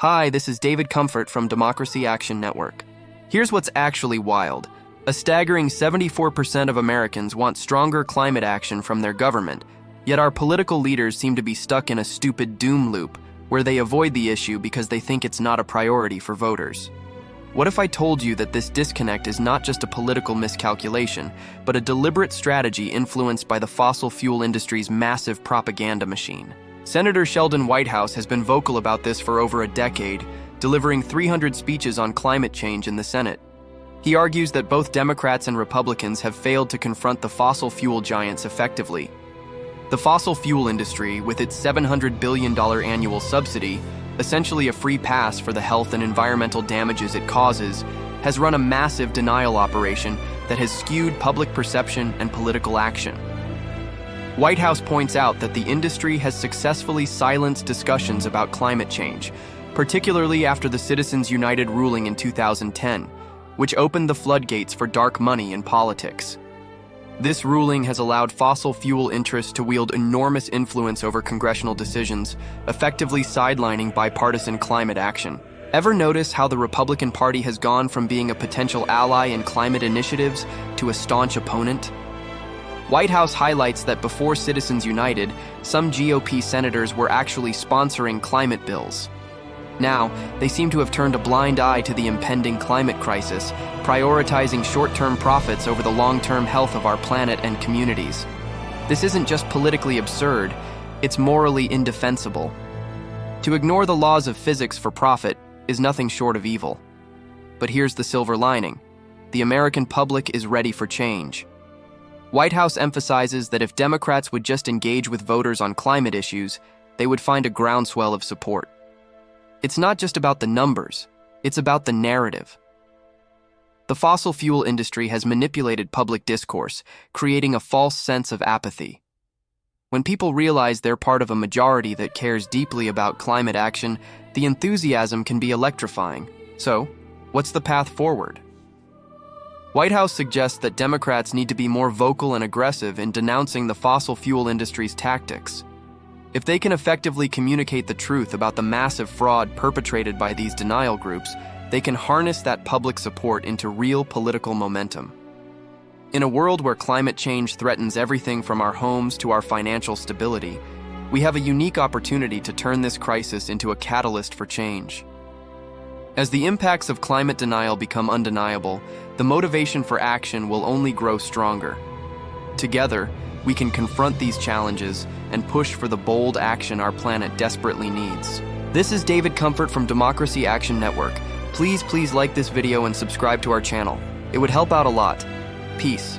Hi, this is David Comfort from Democracy Action Network. Here's what's actually wild. A staggering 74% of Americans want stronger climate action from their government, yet our political leaders seem to be stuck in a stupid doom loop where they avoid the issue because they think it's not a priority for voters. What if I told you that this disconnect is not just a political miscalculation, but a deliberate strategy influenced by the fossil fuel industry's massive propaganda machine? Senator Sheldon Whitehouse has been vocal about this for over a decade, delivering 300 speeches on climate change in the Senate. He argues that both Democrats and Republicans have failed to confront the fossil fuel giants effectively. The fossil fuel industry, with its $700 billion annual subsidy, essentially a free pass for the health and environmental damages it causes, has run a massive denial operation that has skewed public perception and political action. Whitehouse points out that the industry has successfully silenced discussions about climate change, particularly after the Citizens United ruling in 2010, which opened the floodgates for dark money in politics. This ruling has allowed fossil fuel interests to wield enormous influence over congressional decisions, effectively sidelining bipartisan climate action. Ever notice how the Republican Party has gone from being a potential ally in climate initiatives to a staunch opponent? Whitehouse highlights that before Citizens United, some GOP senators were actually sponsoring climate bills. Now, they seem to have turned a blind eye to the impending climate crisis, prioritizing short-term profits over the long-term health of our planet and communities. This isn't just politically absurd, it's morally indefensible. To ignore the laws of physics for profit is nothing short of evil. But here's the silver lining. The American public is ready for change. Whitehouse emphasizes that if Democrats would just engage with voters on climate issues, they would find a groundswell of support. It's not just about the numbers, it's about the narrative. The fossil fuel industry has manipulated public discourse, creating a false sense of apathy. When people realize they're part of a majority that cares deeply about climate action, the enthusiasm can be electrifying. So, what's the path forward? Whitehouse suggests that Democrats need to be more vocal and aggressive in denouncing the fossil fuel industry's tactics. If they can effectively communicate the truth about the massive fraud perpetrated by these denial groups, they can harness that public support into real political momentum. In a world where climate change threatens everything from our homes to our financial stability, we have a unique opportunity to turn this crisis into a catalyst for change. As the impacts of climate denial become undeniable, the motivation for action will only grow stronger. Together, we can confront these challenges and push for the bold action our planet desperately needs. This is David Comfort from Democracy Action Network. Please like this video and subscribe to our channel. It would help out a lot. Peace.